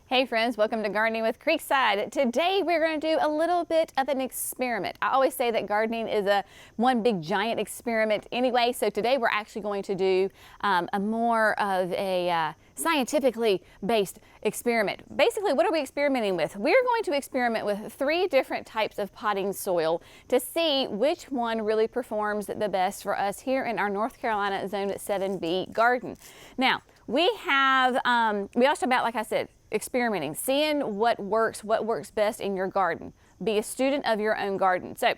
Hey friends, welcome to Gardening with Creekside. Today we're going to do a little bit of an experiment. I always say that gardening is one big giant experiment anyway, so today we're actually going to do a more of a scientifically based experiment. Basically, what are we experimenting with? We're going to experiment with 3 different types of potting soil to see which one really performs the best for us here in our North Carolina Zone 7B garden. Now, we also about, like I said, experimenting, seeing what works best in your garden. Be a student of your own garden. So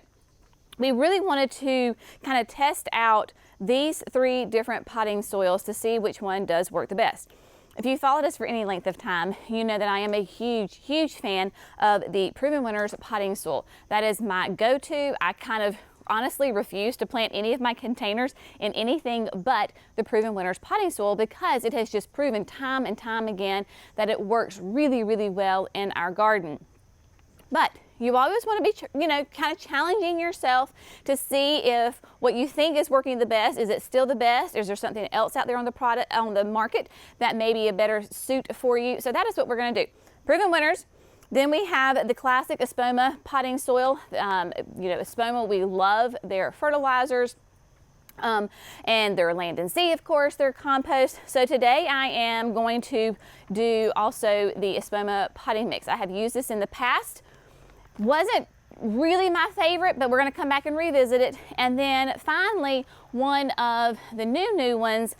we really wanted to kind of test out these 3 different potting soils to see which one does work the best. If you followed us for any length of time, you know that I am a huge fan of the Proven Winners potting soil. That is my go-to. I kind of honestly refuse to plant any of my containers in anything but the Proven Winners potting soil because it has just proven time and time again that it works really well in our garden. But you always want to be, kind of challenging yourself to see if what you think is working the best, is it still the best? Is there something else out there on the market that may be a better suit for you? So that is what we're going to do. Proven Winners. Then we have the classic Espoma potting soil. Espoma, we love their fertilizers and their land and sea, of course, their compost. So today I am going to do also the Espoma potting mix. I have used this in the past. Wasn't really my favorite, but we're going to come back and revisit it. And then finally, one of the new ones,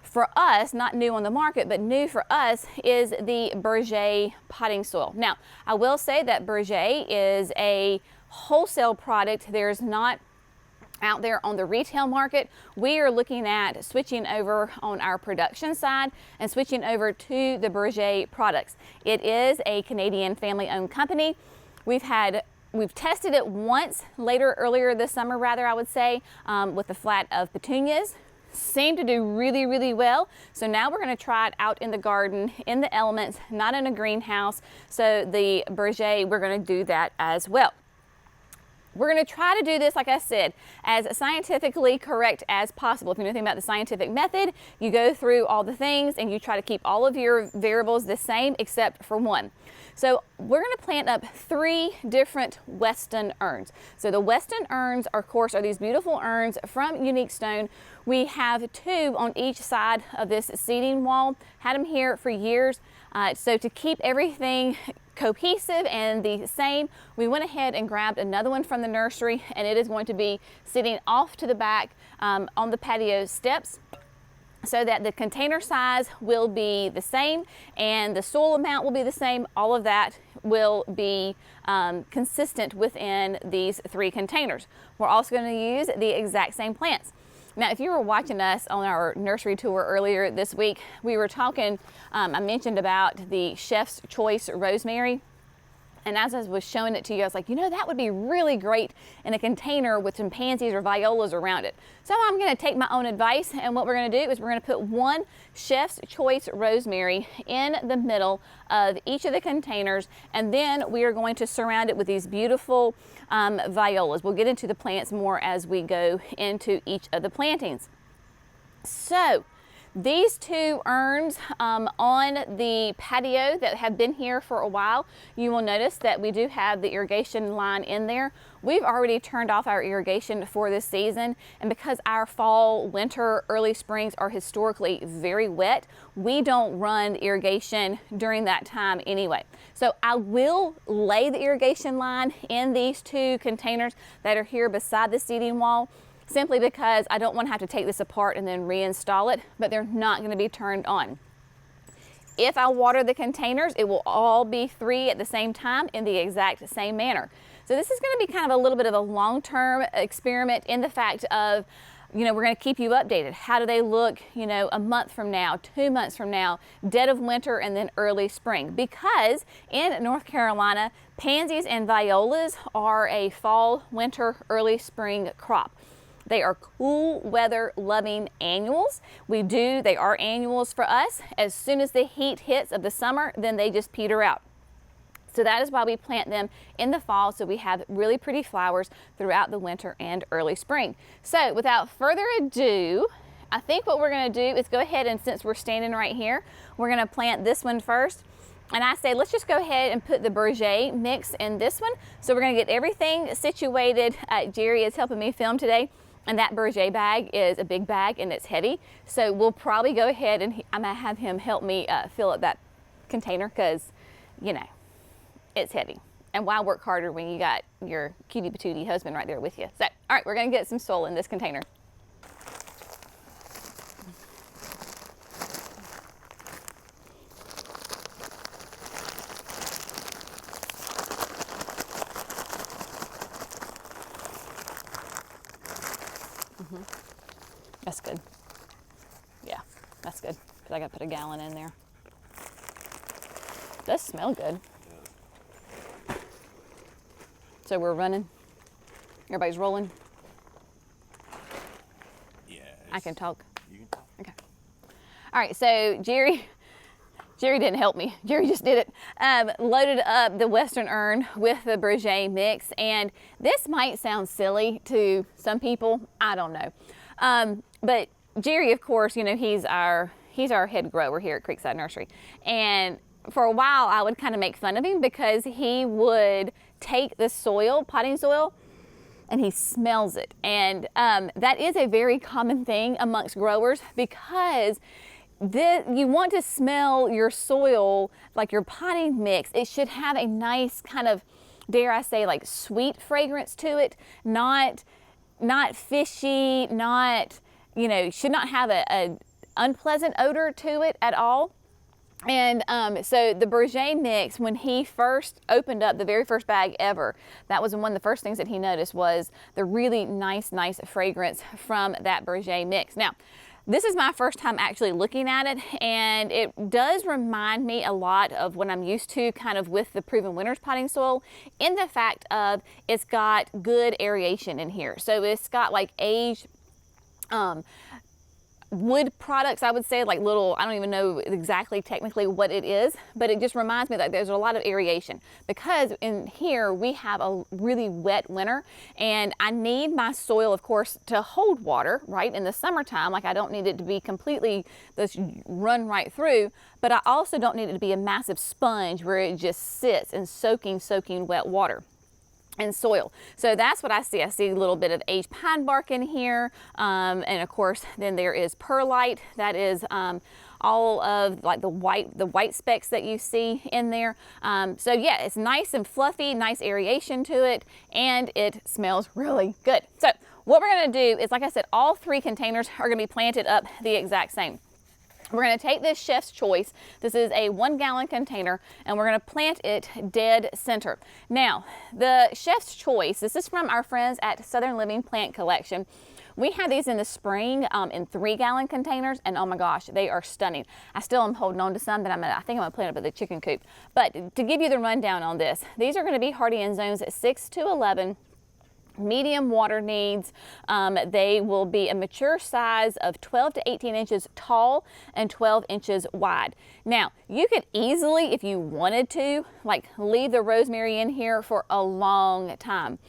for us, not new on the market, but new for us, is the Berger potting soil. Now, I will say that Berger is a wholesale product. There's not out there on the retail market. We are looking at switching over on our production side and switching over to the Berger products. It is a Canadian family-owned company. We've tested it once earlier this summer, I would say, with the flat of petunias. Seemed to do really well. So now we're going to try it out in the garden, in the elements, not in a greenhouse. So the Berger, we're going to do that as well. We're going to try to do this, like I said, as scientifically correct as possible. If you know anything about the scientific method, you go through all the things and you try to keep all of your variables the same except for one. So we're going to plant up 3 different Weston urns. So the Weston urns, of course, are these beautiful urns from Unique Stone. We have 2 on each side of this seeding wall. Had them here for years. So to keep everything cohesive and the same, we went ahead and grabbed another one from the nursery, and it is going to be sitting off to the back on the patio steps, so that the container size will be the same and the soil amount will be the same. All of that will be consistent within these 3 containers. We're also going to use the exact same plants. Now, if you were watching us on our nursery tour earlier this week, we were talking, I mentioned about the Chef's Choice rosemary. And as I was showing it to you, I was like, that would be really great in a container with some pansies or violas around it. So I'm going to take my own advice, and what we're going to do is we're going to put 1 Chef's Choice rosemary in the middle of each of the containers, and then we are going to surround it with these beautiful violas. We'll get into the plants more as we go into each of the plantings. So these 2 urns on the patio that have been here for a while, you will notice that we do have the irrigation line in there. We've already turned off our irrigation for this season, and because our fall, winter, early springs are historically very wet, we don't run irrigation during that time anyway. So I will lay the irrigation line in these 2 containers that are here beside the seeding wall, simply because I don't want to have to take this apart and then reinstall it, but they're not going to be turned on. If I water the containers, it will all be 3 at the same time in the exact same manner. So this is going to be kind of a little bit of a long-term experiment in the fact of, we're going to keep you updated. How do they look, a month from now, 2 months from now, dead of winter, and then early spring? Because in North Carolina, pansies and violas are a fall, winter, early spring crop. They are cool weather loving annuals. They are annuals for us. As soon as the heat hits of the summer, then they just peter out. So that is why we plant them in the fall, so we have really pretty flowers throughout the winter and early spring. So without further ado, I think what we're going to do is go ahead and, since we're standing right here, we're going to plant this one first. And I say, let's just go ahead and put the Berger mix in this one. So we're gonna get everything situated. Jerry is helping me film today, and that Berger bag is a big bag and it's heavy. So we'll probably go ahead and I'm gonna have him help me fill up that container, because, you know, it's heavy. And why work harder when you got your cutie patootie husband right there with you? So, all right, we're gonna get some soil in this container. That's good. Yeah, that's good, because I got to put a gallon in there. Does smell good. So we're running. Everybody's rolling. Yeah. I can talk. You can talk. Okay. All right, so Jerry didn't help me. Jerry just did it. Loaded up the Western urn with the Berger mix, and this might sound silly to some people. I don't know. But Jerry, of course, you know, he's our head grower here at Creekside Nursery. And for a while, I would kind of make fun of him because he would take the soil, potting soil, and he smells it. And that is a very common thing amongst growers, because you want to smell your soil, like your potting mix. It should have a nice kind of, dare I say, like sweet fragrance to it, not fishy, not, you know, should not have a unpleasant odor to it at all. And so the Berger mix, when he first opened up the very first bag ever, that was one of the first things that he noticed was the really nice fragrance from that Berger mix. Now, this is my first time actually looking at it, and it does remind me a lot of what I'm used to kind of with the Proven Winners potting soil, in the fact of it's got good aeration in here. So it's got like aged wood products, I would say, like little, I don't even know exactly technically what it is, but it just reminds me that there's a lot of aeration, because in here we have a really wet winter, and I need my soil, of course, to hold water, right, in the summertime. Like, I don't need it to be completely, just run right through, but I also don't need it to be a massive sponge where it just sits and soaking wet water and soil. So that's what I see. I see a little bit of aged pine bark in here, and of course then there is perlite. That is all of like the white specks that you see in there. So yeah, it's nice and fluffy, nice aeration to it, and it smells really good. So what we're going to do is, like I said, all 3 containers are going to be planted up the exact same. We're going to take this Chef's Choice. This is a 1-gallon container, and we're going to plant it dead center. Now, the Chef's Choice, this is from our friends at Southern Living Plant Collection. We had these in the spring in 3-gallon containers, and oh my gosh, they are stunning. I still am holding on to some that I think I'm going to plant up at the chicken coop. But to give you the rundown on this, these are going to be hardy in zones 6 to 11. Medium water needs. They will be a mature size of 12 to 18 inches tall and 12 inches wide. Now, you could easily, if you wanted to, like leave the rosemary in here for a long time.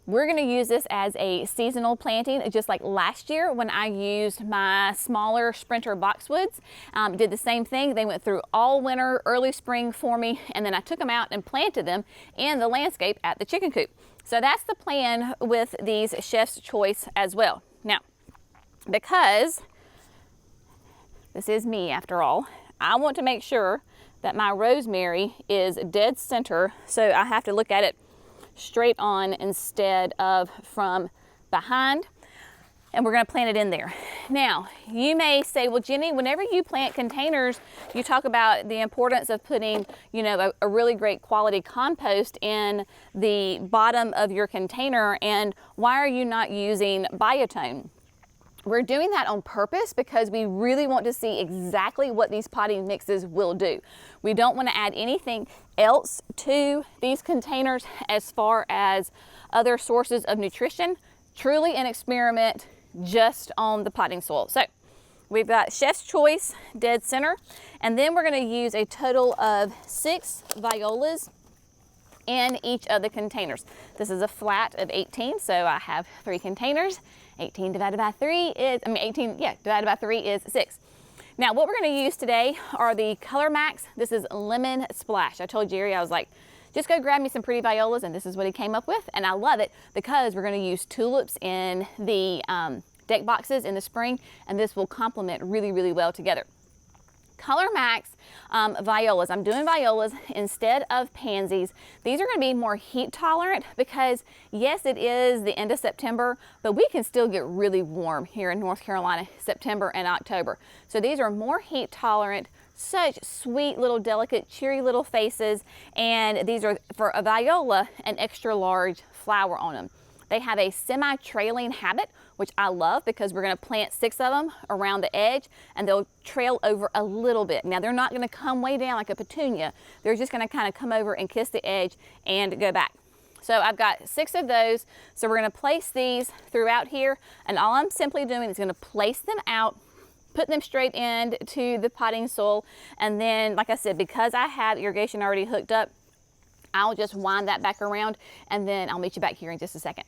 We're going to use this as a seasonal planting, just like last year when I used my smaller Sprinter boxwoods. Did the same thing. They went through all winter, early spring for me, and then I took them out and planted them in the landscape at the chicken coop. So that's the plan with these Chef's Choice as well. Now, because this is me after all, I want to make sure that my rosemary is dead center, so I have to look at it straight on instead of from behind, and we're going to plant it in there. Now, you may say, well, Jenny, whenever you plant containers, you talk about the importance of putting, you know, a really great quality compost in the bottom of your container, and why are you not using biotone? We're doing that on purpose because we really want to see exactly what these potting mixes will do. We don't want to add anything else to these containers as far as other sources of nutrition. Truly an experiment just on the potting soil. So we've got Chef's Choice dead center, and then we're going to use a total of 6 violas in each of the containers. This is a flat of 18, so I have 3 containers. 18 divided by 3 is, divided by 3 is 6. Now what we're going to use today are the Color Max. This is Lemon Splash. I told Jerry, I was like, just go grab me some pretty violas, and this is what he came up with. And I love it because we're going to use tulips in the deck boxes in the spring, and this will complement really, really well together. Color Max violas. I'm doing violas instead of pansies. These are going to be more heat tolerant because yes, it is the end of September, but we can still get really warm here in North Carolina, September and October. So these are more heat tolerant, such sweet little delicate cheery little faces, and these are, for a viola, an extra large flower on them. They have a semi-trailing habit, which I love because we're going to plant 6 of them around the edge, and they'll trail over a little bit. Now they're not going to come way down like a petunia. They're just going to kind of come over and kiss the edge and go back. So I've got 6 of those. So we're going to place these throughout here, and all I'm simply doing is going to place them out, put them straight into the potting soil, and then, like I said, because I have irrigation already hooked up, I'll just wind that back around, and then I'll meet you back here in just a second.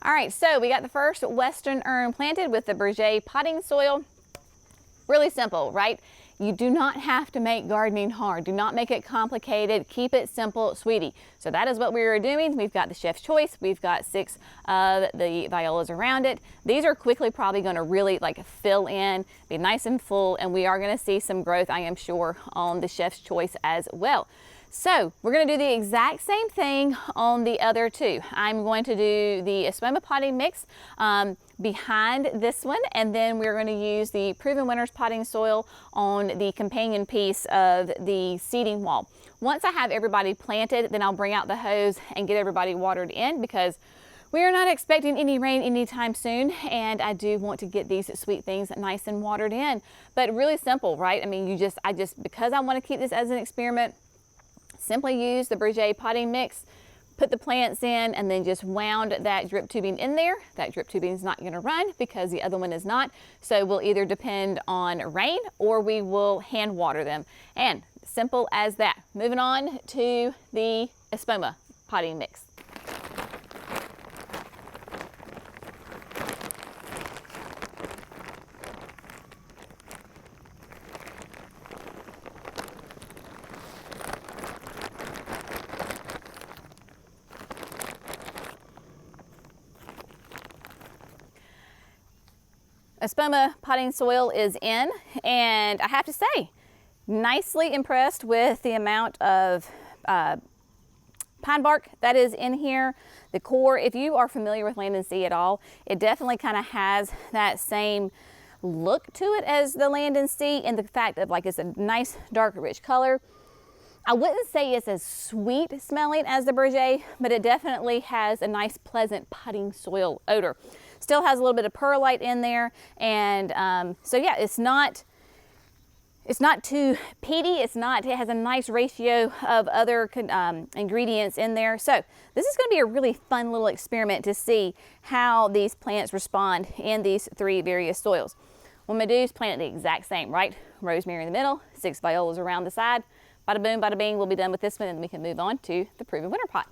All right, so we got the first Western urn planted with the Berger potting soil. Really simple, right? You do not have to make gardening hard. Do not make it complicated. Keep it simple, sweetie. So that is what we are doing. We've got the chef's choice. We've got 6 of the violas around it. These are quickly probably going to really like fill in, be nice and full, and we are going to see some growth, I am sure, on the chef's choice as well. So we're going to do the exact same thing on the other 2. I'm going to do the Espoma potting mix behind this one, and then we're going to use the Proven Winners potting soil on the companion piece of the seeding wall. Once I have everybody planted, then I'll bring out the hose and get everybody watered in because we are not expecting any rain anytime soon, and I do want to get these sweet things nice and watered in. But really simple, right? I mean, because I want to keep this as an experiment, simply use the Berger potting mix, put the plants in, and then just wound that drip tubing in there. That drip tubing is not going to run because the other one is not. So we'll either depend on rain or we will hand water them. And simple as that. Moving on to the Espoma potting mix. Espoma potting soil is in, and I have to say, nicely impressed with the amount of pine bark that is in here. The core, if you are familiar with Land and Sea at all, it definitely kind of has that same look to it as the Land and Sea, in the fact of like it's a nice dark rich color. I wouldn't say it's as sweet smelling as the Berger, but it definitely has a nice pleasant potting soil odor. Still has a little bit of perlite in there, and so yeah, it's not It's not too peaty. It has a nice ratio of other ingredients in there. So this is going to be a really fun little experiment to see how these plants respond in these 3 various soils. What I'm going to do is plant it the exact same, right? Rosemary in the middle, 6 violas around the side. Bada boom, bada bing, we'll be done with this one, and then we can move on to the Proven Winner pot.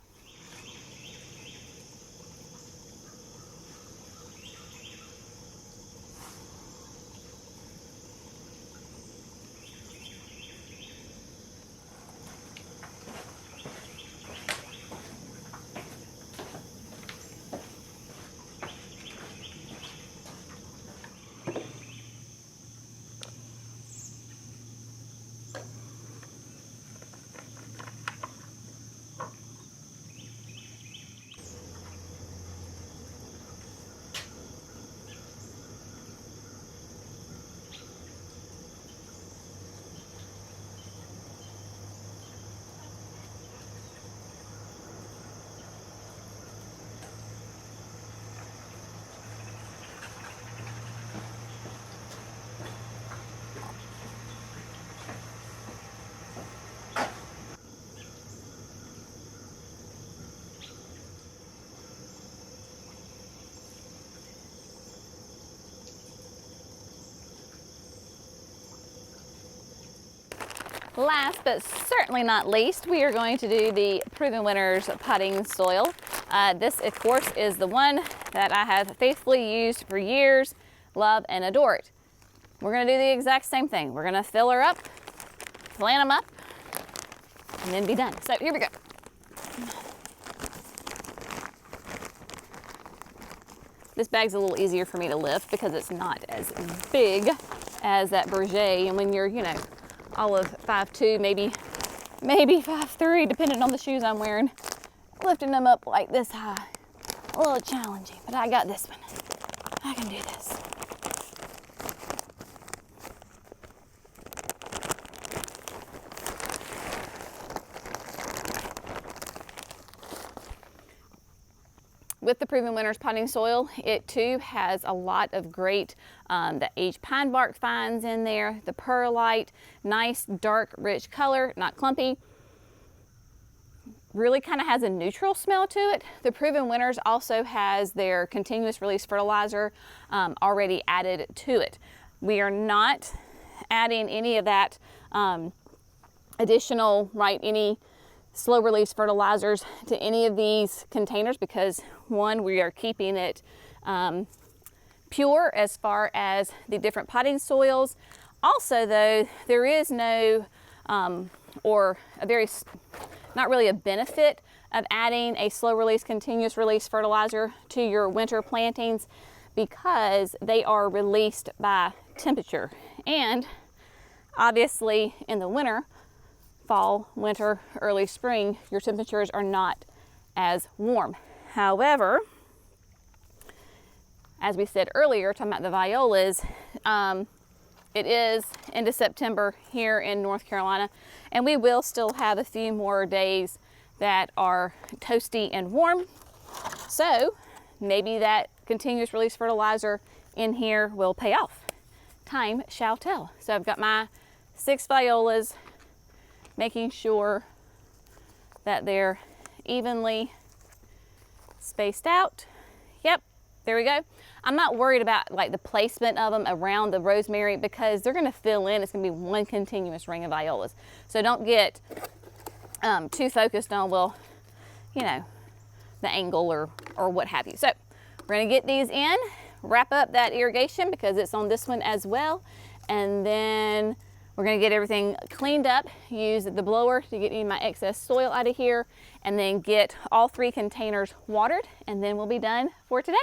Last but certainly not least, we are going to do the Proven Winners potting soil. This, of course, is the one that I have faithfully used for years, love and adore it. We're going to do the exact same thing. We're going to fill her up, plant them up, and then be done. So here we go. This bag's a little easier for me to lift because it's not as big as that Berger. And when you're, you know, all of 5'2", maybe 5'3", depending on the shoes I'm wearing, lifting them up like this high, a little challenging, but I got this one. I can do this. With the Proven Winners potting soil, it too has a lot of great, the aged pine bark finds in there, the perlite, nice dark rich color, not clumpy. Really kind of has a neutral smell to it. The Proven Winners also has their continuous release fertilizer already added to it. We are not adding any of that additional, any slow release fertilizers to any of these containers because one, we are keeping it pure as far as the different potting soils. Also though, there is no not really a benefit of adding a slow release continuous release fertilizer to your winter plantings because they are released by temperature, and obviously in the winter, fall, winter, early spring, your temperatures are not as warm. However, as we said earlier, talking about the violas, it is into September here in North Carolina, and we will still have a few more days that are toasty and warm. So maybe that continuous release fertilizer in here will pay off. Time shall tell. So I've got my 6 violas, making sure that they're evenly spaced out. Yep, there we go. I'm not worried about like the placement of them around the rosemary because they're gonna fill in. It's gonna be one continuous ring of violas. So don't get too focused on, well, you know, the angle or what have you. So we're gonna get these in, wrap up that irrigation because it's on this one as well. And then we're gonna get everything cleaned up, use the blower to get any of my excess soil out of here, and then get all 3 containers watered, and then we'll be done for today.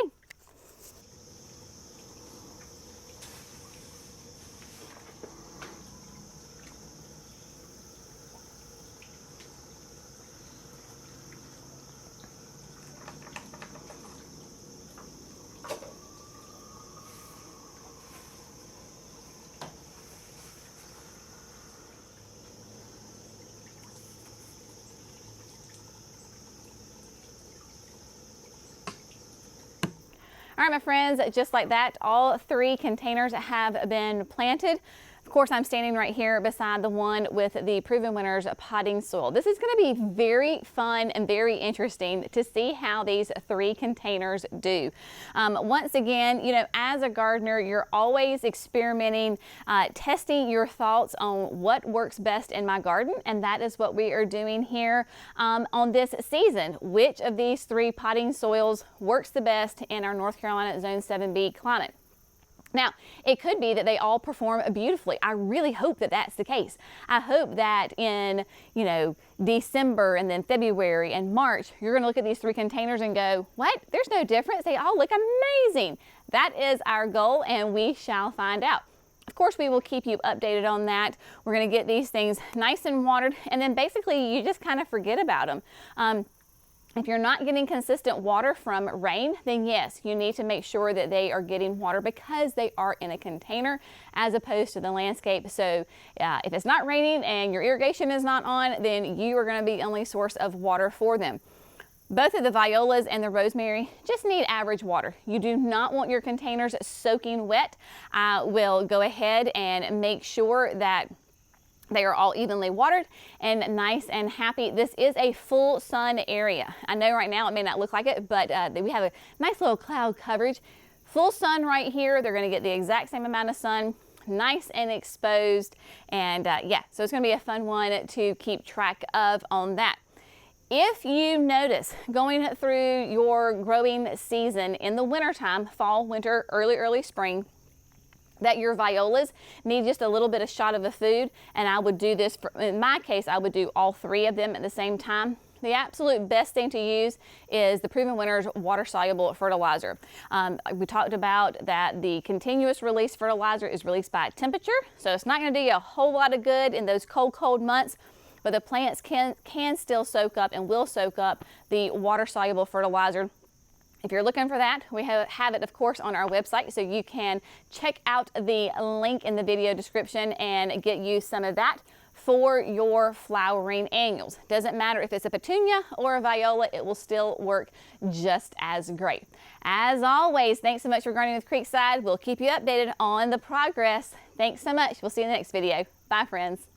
All right, my friends, just like that, all 3 containers have been planted. Of course, I'm standing right here beside the one with the Proven Winners potting soil. This is going to be very fun and very interesting to see how these 3 containers do. Once again, you know, as a gardener, you're always experimenting, testing your thoughts on what works best in my garden, and that is what we are doing here on this season. Which of these 3 potting soils works the best in our North Carolina Zone 7B climate? Now, it could be that they all perform beautifully. I really hope that that's the case. I hope that in, you know, December and then February and March, you're going to look at these 3 containers and go, what? There's no difference. They all look amazing. That is our goal, and we shall find out. Of course, we will keep you updated on that. We're going to get these things nice and watered, and then basically you just kind of forget about them. If you're not getting consistent water from rain, then yes, you need to make sure that they are getting water because they are in a container as opposed to the landscape. So if it's not raining and your irrigation is not on, then you are going to be the only source of water for them. Both of the violas and the rosemary just need average water. You do not want your containers soaking wet. I will go ahead and make sure that they are all evenly watered and nice and happy. This is a full sun area. I know right now it may not look like it, but we have a nice little cloud coverage. Full sun right here. They're going to get the exact same amount of sun, nice and exposed. And yeah, so it's going to be a fun one to keep track of on that. If you notice going through your growing season in the wintertime, fall, winter, early spring, that your violas need just a little bit of shot of a food, and I would do this, in my case, I would do all 3 of them at the same time. The absolute best thing to use is the Proven Winners water-soluble fertilizer. We talked about that the continuous release fertilizer is released by temperature, so it's not going to do you a whole lot of good in those cold months, but the plants can still soak up and will soak up the water-soluble fertilizer. If you're looking for that, we have it, of course, on our website, so you can check out the link in the video description and get you some of that for your flowering annuals. Doesn't matter if it's a petunia or a viola, it will still work just as great. As always, thanks so much for gardening with Creekside. We'll keep you updated on the progress. Thanks so much. We'll see you in the next video. Bye, friends.